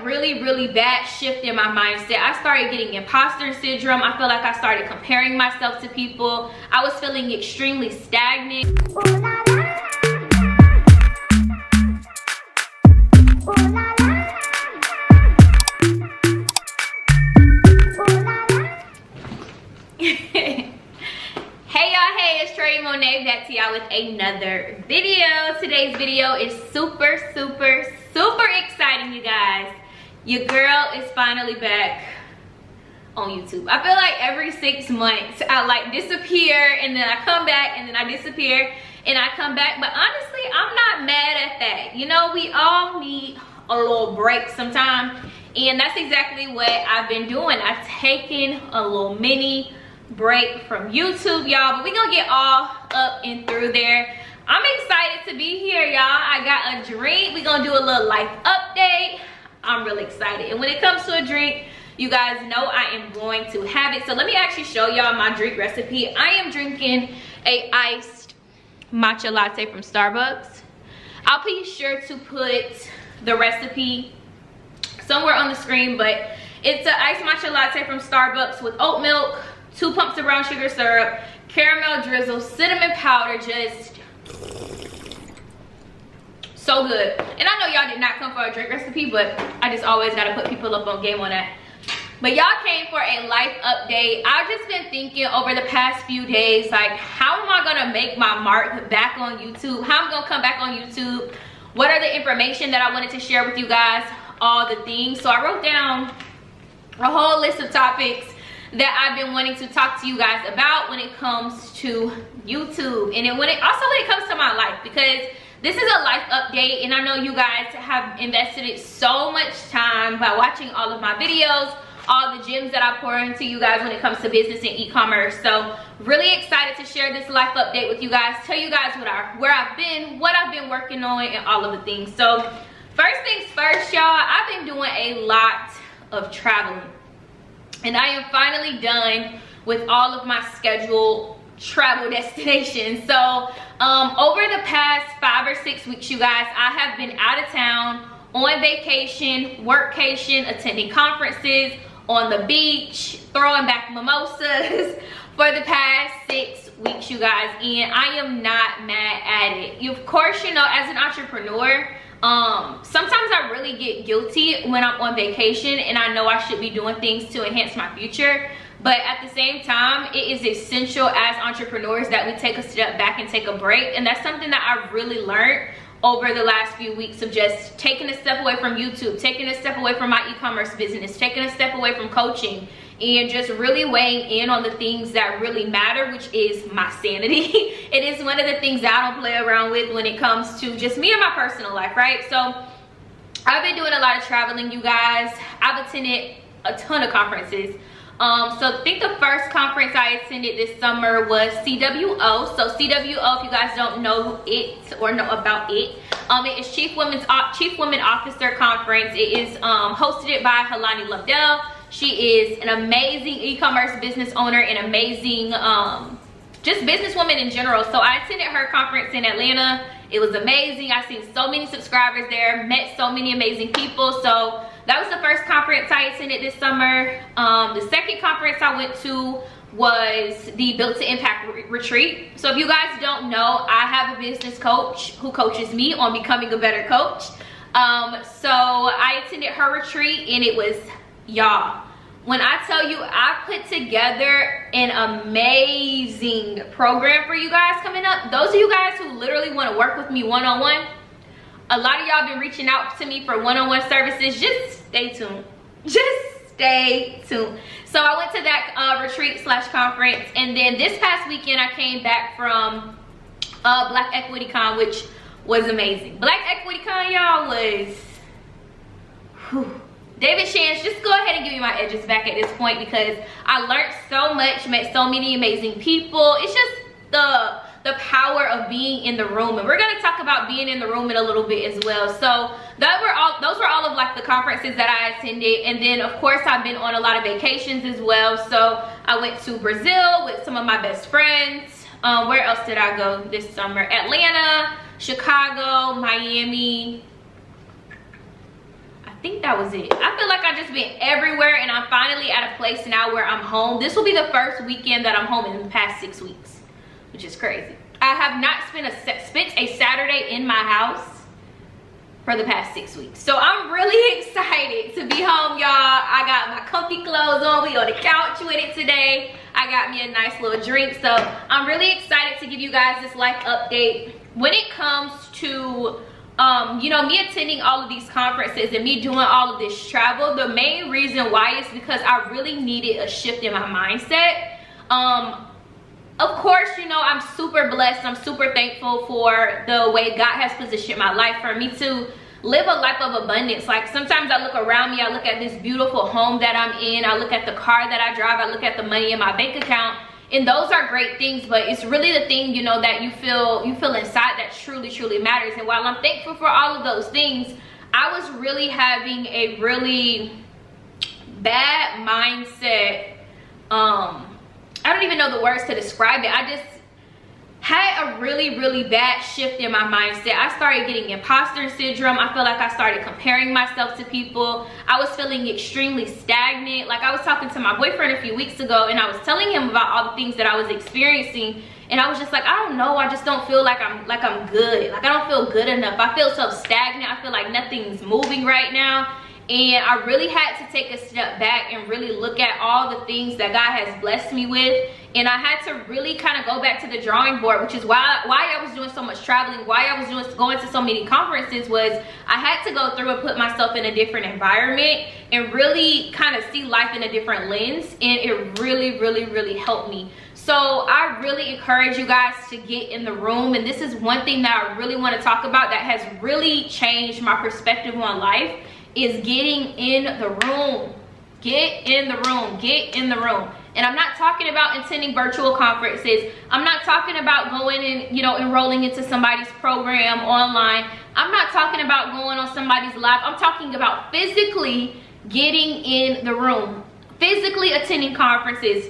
really bad shift in my mindset. I started getting imposter syndrome. I feel like I started comparing myself to people. I was feeling extremely stagnant. Hey y'all, hey, it's Troyia Monay back to y'all with another video. Today's video is super exciting, you guys. Your girl is finally back on YouTube. I feel like every 6 months I like disappear and then I come back and then I disappear and I come back, but honestly I'm not mad at that. You know, we all need a little break sometime, and that's exactly what I've been doing. I've taken a little mini break from YouTube, y'all, but we're gonna get all up and through there. I'm excited to be here, y'all. I got a drink. We're gonna do a little life update. I'm really excited, and when it comes to a drink, you guys know I am going to have it. So let me actually show y'all my drink recipe. I am drinking a iced matcha latte from Starbucks. I'll be sure to put the recipe somewhere on the screen, but it's an iced matcha latte from Starbucks with oat milk, 2 pumps of brown sugar syrup, caramel drizzle, cinnamon powder, just so good. And I know y'all did not come for a drink recipe, but I just always gotta put people up on game on that. But y'all came for a life update. I've just been thinking over the past few days, like, how am I gonna make my mark back on YouTube? How I'm gonna come back on YouTube? What are the information that I wanted to share with you guys? All the things. So I wrote down a whole list of topics that I've been wanting to talk to you guys about when it comes to YouTube, and when it comes to my life, because this is a life update, and I know you guys have invested so much time by watching all of my videos, all the gems that I pour into you guys when it comes to business and e-commerce. So really excited to share this life update with you guys, tell you guys where I've been, what I've been working on, and all of the things. So first things first, y'all, I've been doing a lot of traveling, and I am finally done with all of my scheduled travel destinations. So over the past 5 or 6 weeks, you guys, I have been out of town, on vacation, workcation, attending conferences, on the beach, throwing back mimosas for the past 6 weeks, you guys, and I am not mad at it. Of course, you know, as an entrepreneur, sometimes I really get guilty when I'm on vacation and I know I should be doing things to enhance my future. But at the same time, it is essential as entrepreneurs that we take a step back and take a break. And that's something that I really learned over the last few weeks, of just taking a step away from YouTube, taking a step away from my e-commerce business, taking a step away from coaching, and just really weighing in on the things that really matter, which is my sanity. It is one of the things that I don't play around with when it comes to just me and my personal life, right? So I've been doing a lot of traveling, you guys. I've attended a ton of conferences. So I think the first conference I attended this summer was CWO. So CWO, if you guys don't know it or know about it, it is Chief Women Officer Conference. It is hosted by Helani Lovdell. She is an amazing e-commerce business owner and amazing just businesswoman in general. So I attended her conference in Atlanta. It was amazing. I seen so many subscribers there, met so many amazing people. So that was the first conference I attended this summer. The second conference I went to was the Built to Impact retreat. So if you guys don't know, I have a business coach who coaches me on becoming a better coach. So I attended her retreat, and it was, y'all, when I tell you I put together an amazing program for you guys coming up. Those of you guys who literally want to work with me one-on-one, a lot of y'all been reaching out to me for one-on-one services. Just stay tuned. Just stay tuned. So I went to that retreat / conference, and then this past weekend I came back from Black Equity Con, which was amazing. Black Equity Con, y'all, was whew. David Shands, just go ahead and give me my edges back at this point, because I learned so much, met so many amazing people. It's just the power of being in the room, and we're going to talk about being in the room in a little bit as well. So those were all of like the conferences that I attended, and then of course I've been on a lot of vacations as well. So I went to Brazil with some of my best friends. Where else did I go this summer? Atlanta, Chicago, Miami. I think that was it. I feel like I've just been everywhere, and I'm finally at a place now where I'm home. This will be the first weekend that I'm home in the past 6 weeks, which is crazy. I have not spent a Saturday in my house for the past 6 weeks. So I'm really excited to be home, y'all. I got my comfy clothes on. We on the couch with it today. I got me a nice little drink. So I'm really excited to give you guys this life update. When it comes to you know, me attending all of these conferences and me doing all of this travel, the main reason why is because I really needed a shift in my mindset. Of course, you know, I'm super blessed. I'm super thankful for the way God has positioned my life for me to live a life of abundance. Like, sometimes I look around me, I look at this beautiful home that I'm in, I look at the car that I drive, I look at the money in my bank account, and those are great things, but it's really the thing, you know, that you feel inside that truly matters. And while I'm thankful for all of those things, I was really having a really bad mindset. I don't even know the words to describe it. I just had a really bad shift in my mindset. I started getting imposter syndrome. I feel like I started comparing myself to people. I was feeling extremely stagnant. Like, I was talking to my boyfriend a few weeks ago, and I was telling him about all the things that I was experiencing, and I was just like, I don't know, I just don't feel like I'm good. Like, I don't feel good enough. I feel so stagnant. I feel like nothing's moving right now. And I really had to take a step back and really look at all the things that God has blessed me with. And I had to really kind of go back to the drawing board, which is why I was doing so much traveling, why I was going to so many conferences, was I had to go through and put myself in a different environment and really kind of see life in a different lens. And it really helped me. So I really encourage you guys to get in the room. And this is one thing that I really want to talk about that has really changed my perspective on life, is getting in the room. Get in the room. Get in the room. And I'm not talking about attending virtual conferences. I'm not talking about going and, you know, enrolling into somebody's program online. I'm not talking about going on somebody's live. I'm talking about physically getting in the room, physically attending conferences,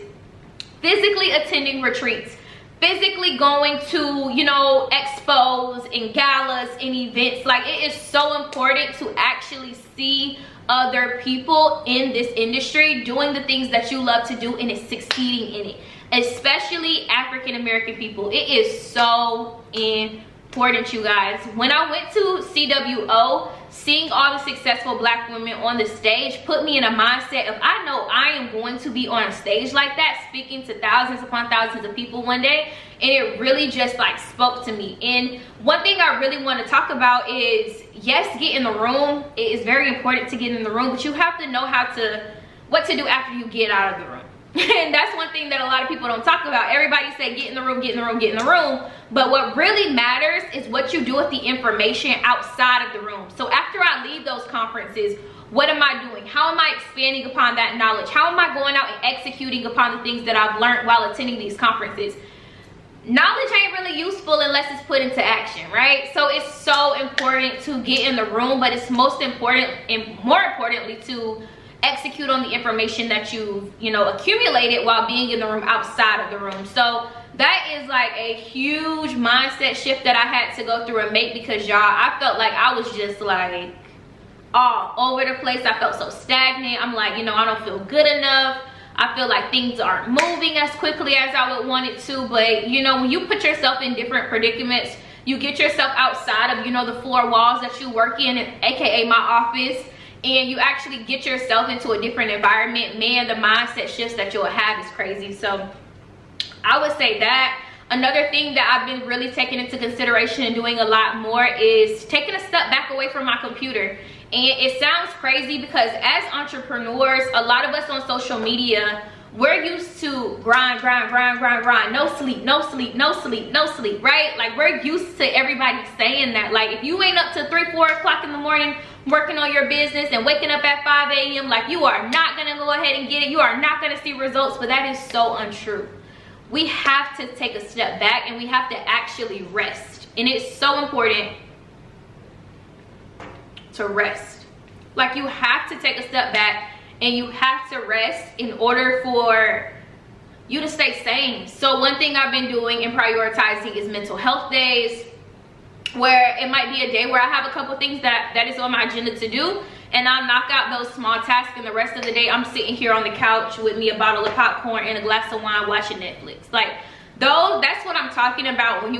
physically attending retreats, physically going to, you know, expos and galas and events. Like, it is so important to actually see other people in this industry doing the things that you love to do and is succeeding in it, especially African American people. It is so important, you guys. When I went to CWO, seeing all the successful Black women on the stage put me in a mindset of, I know I am going to be on a stage like that, speaking to thousands upon thousands of people one day. And it really just like spoke to me. And one thing I really want to talk about is, yes, get in the room. It is very important to get in the room, but you have to know what to do after you get out of the room. And that's one thing that a lot of people don't talk about. Everybody say get in the room, get in the room, get in the room. But what really matters is what you do with the information outside of the room. So after I leave those conferences, what am I doing? How am I expanding upon that knowledge? How am I going out and executing upon the things that I've learned while attending these conferences? Knowledge ain't really useful unless it's put into action, right? So it's so important to get in the room, but it's most important, and more importantly, to execute on the information that you've, you know, accumulated while being in the room outside of the room. So that is like a huge mindset shift that I had to go through and make, because y'all, I felt like I was just like all over the place. I felt so stagnant. I'm like, you know, I don't feel good enough. I feel like things aren't moving as quickly as I would want it to. But, you know, when you put yourself in different predicaments, you get yourself outside of, you know, the four walls that you work in, aka my office, and you actually get yourself into a different environment, man, the mindset shifts that you'll have is crazy. So I would say that. Another thing that I've been really taking into consideration and doing a lot more is taking a step back away from my computer. And it sounds crazy because as entrepreneurs, a lot of us on social media, we're used to grind, no sleep, right? Like, we're used to everybody saying that. Like, if you ain't up to 3-4 o'clock in the morning working on your business and waking up at 5 a.m., like, you are not gonna go ahead and get it. You are not gonna see results. But that is so untrue. We have to take a step back and we have to actually rest. And it's so important to rest. Like, you have to take a step back and you have to rest in order for you to stay sane. So one thing I've been doing and prioritizing is mental health days, where it might be a day where I have a couple things that is on my agenda to do, and I'll knock out those small tasks, and the rest of the day I'm sitting here on the couch with me a bottle of popcorn and a glass of wine watching Netflix. Like, that's what I'm talking about when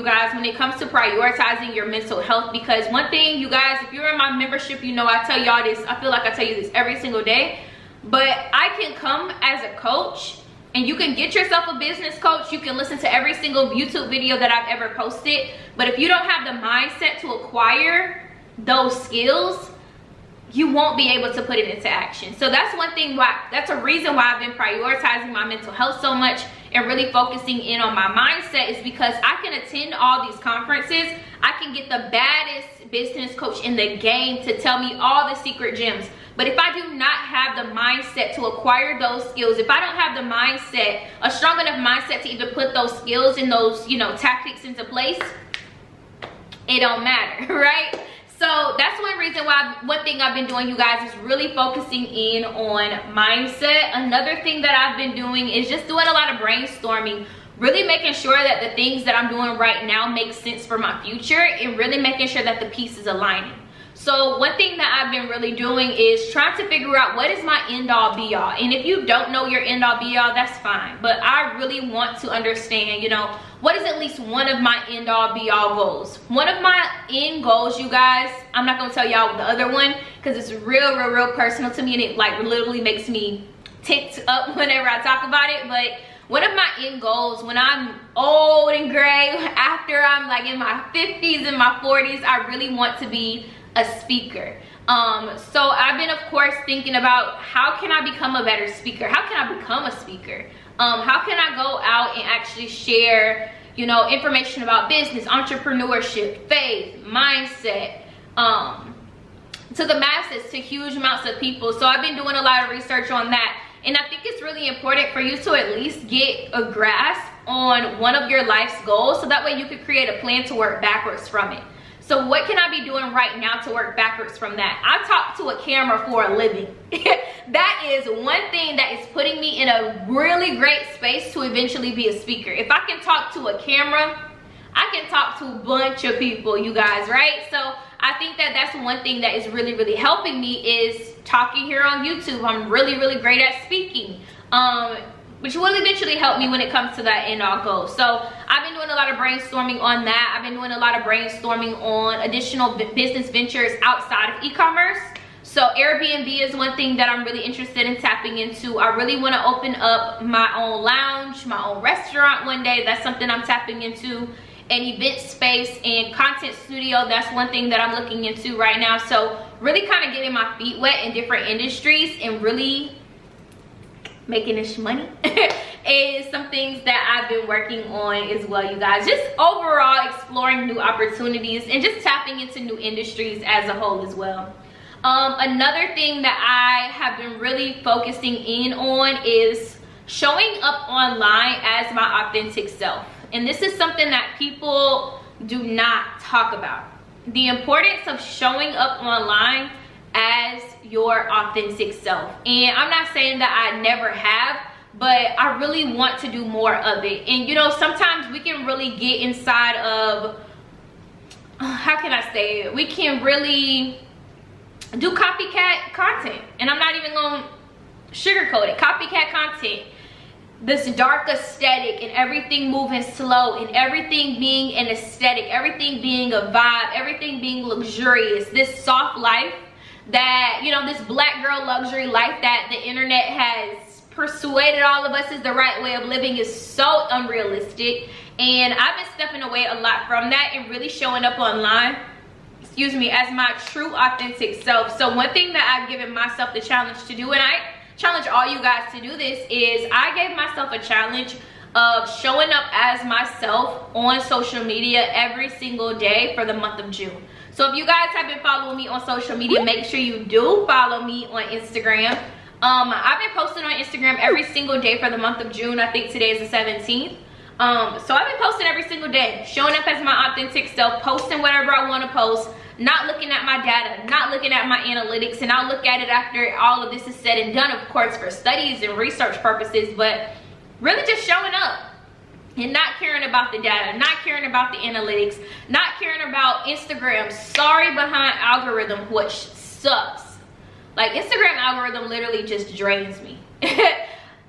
it comes to prioritizing your mental health. Because one thing, you guys, if you're in my membership, you know I tell y'all this, I feel like I tell you this every single day, but I can come as a coach, and you can get yourself a business coach. You can listen to every single YouTube video that I've ever posted, but if you don't have the mindset to acquire those skills, you won't be able to put it into action. So that's a reason why I've been prioritizing my mental health so much and really focusing in on my mindset, is because I can attend all these conferences. I can get the baddest business coach in the game to tell me all the secret gems. But if I do not have the mindset to acquire those skills, if I don't have the mindset, a strong enough mindset to even put those skills and those, tactics into place, it don't matter, right? So that's one thing I've been doing, you guys, is really focusing in on mindset. Another thing that I've been doing is just doing a lot of brainstorming, really making sure that the things that I'm doing right now make sense for my future, and really making sure that the pieces aligning. So one thing that I've been really doing is trying to figure out what is my end all be all. And if you don't know your end all be all, that's fine. But I really want to understand, what is at least one of my end all be all goals. One of my end goals, you guys, I'm not going to tell y'all the other one because it's real personal to me, and it like literally makes me ticked up whenever I talk about it. But one of my end goals when I'm old and gray, after I'm like in my 50s and my 40s, I really want to be a speaker. So I've been, of course, thinking about how can I become a better speaker? How can I become a speaker? How can I go out and actually share, information about business, entrepreneurship, faith, mindset, to the masses, to huge amounts of people. So I've been doing a lot of research on that. And I think it's really important for you to at least get a grasp on one of your life's goals, so that way you can create a plan to work backwards from it. So what can I be doing right now to work backwards from that? I talk to a camera for a living. That is one thing that is putting me in a really great space to eventually be a speaker. If I can talk to a camera, I can talk to a bunch of people, you guys, right? So I think that that's one thing that is really helping me, is talking here on YouTube. I'm really great at speaking, which will eventually help me when it comes to that end all goal. So I've been doing a lot of brainstorming on that. I've been doing a lot of brainstorming on additional business ventures outside of e-commerce. So Airbnb is one thing that I'm really interested in tapping into. I really want to open up my own lounge, my own restaurant one day. That's something I'm tapping into. An event space and content studio, that's one thing that I'm looking into right now. So really kind of getting my feet wet in different industries and really making this money is some things that I've been working on as well, you guys. Just overall exploring new opportunities and just tapping into new industries as a whole as well. Another thing that I have been really focusing in on is showing up online as my authentic self. And this is something that people do not talk about. The importance of showing up online as your authentic self. And I'm not saying that I never have, but I really want to do more of it. And sometimes we can really get inside of, how can I say it? We can really do copycat content. And I'm not even gonna sugarcoat it. Copycat content. This dark aesthetic and everything moving slow and everything being an aesthetic, everything being a vibe, everything being luxurious. This soft life that, this black girl luxury life that the internet has persuaded all of us is the right way of living is so unrealistic. And I've been stepping away a lot from that and really showing up online, as my true authentic self. So one thing that I've given myself the challenge to do, and I challenge all you guys to do this, is I gave myself a challenge of showing up as myself on social media every single day for the month of June. So if you guys have been following me on social media, make sure you do follow me on Instagram. I've been posting on Instagram every single day for the month of June. I think today is the 17th. So I've been posting every single day, showing up as my authentic self, posting whatever I want to post, not looking at my data, not looking at my analytics. And I'll look at it after all of this is said and done, of course, for studies and research purposes, but really just showing up and not caring about the data, not caring about the analytics, not caring about Instagram's sorry behind algorithm, which sucks. Like, Instagram algorithm literally just drains me.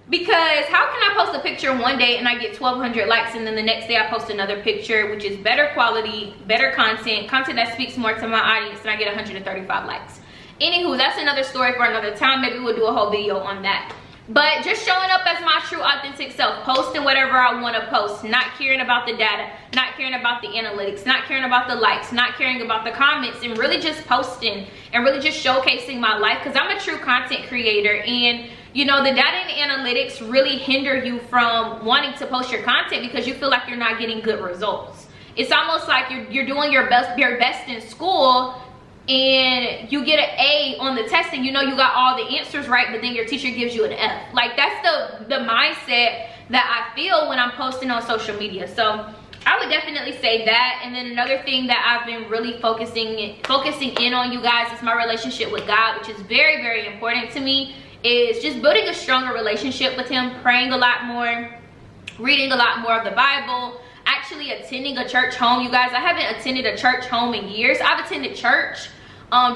Because how can I post a picture one day and I get 1,200 likes, and then the next day I post another picture which is better quality, better content that speaks more to my audience, and I get 135 likes. Anywho, that's another story for another time. Maybe we'll do a whole video on that. But just showing up as my true authentic self, posting whatever I want to post, not caring about the data, not caring about the analytics, not caring about the likes, not caring about the comments, and really just posting and really just showcasing my life, because I'm a true content creator. And you know, the data and analytics really hinder you from wanting to post your content because you feel like you're not getting good results. It's almost like you're doing your best in school, and you get an A on the test, and you know you got all the answers right, but then your teacher gives you an F. Like, that's the mindset that I feel when I'm posting on social media. So I would definitely say that. And then another thing that I've been really focusing in on, you guys, is my relationship with God, which is very, very important to me. Is just building a stronger relationship with him, praying a lot more, reading a lot more of the Bible, actually attending a church home. You guys, I haven't attended a church home in years. I've attended church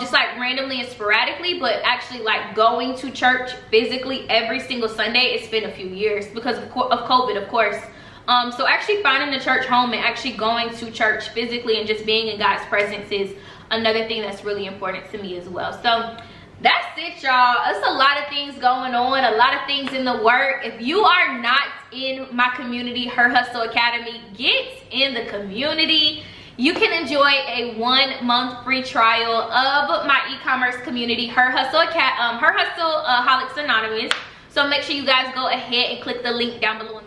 just like randomly and sporadically, but actually like going to church physically every single Sunday, it's been a few years because of COVID, of course. So actually finding a church home and actually going to church physically and just being in God's presence is another thing that's really important to me as well. So that's it, y'all. It's a lot of things going on, a lot of things in the work. If you are not in my community, Her Hustle Academy, get in the community. You can enjoy a 1-month free trial of my e-commerce community, Her Hustle-holics Anonymous. So make sure you guys go ahead and click the link down below.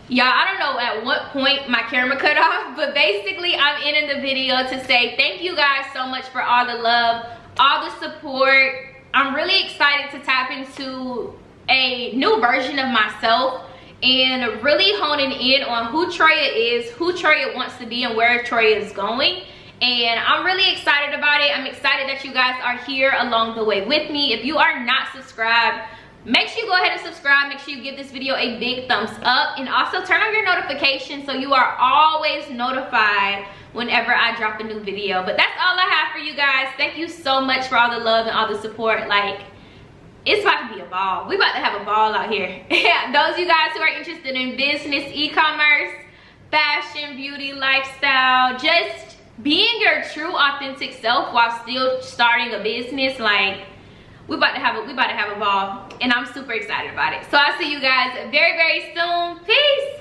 Y'all, I don't know at what point my camera cut off, but basically I'm ending the video to say thank you guys so much for all the love, all the support. I'm really excited to tap into a new version of myself and really honing in on who Troyia is, who Troyia wants to be, and where Troyia is going. And I'm really excited about it. I'm excited that you guys are here along the way with me. If you are not subscribed, make sure you go ahead and subscribe. Make sure you give this video a big thumbs up, and also turn on your notifications so you are always notified whenever I drop a new video. But that's all I have for you guys. Thank you so much for all the love and all the support. Like, it's about to be a ball. We about to have a ball out here. Those of you guys who are interested in business, e-commerce, fashion, beauty, lifestyle, just being your true authentic self while still starting a business, like, we about to have a ball, and I'm super excited about it. So I'll see you guys very, very soon. Peace.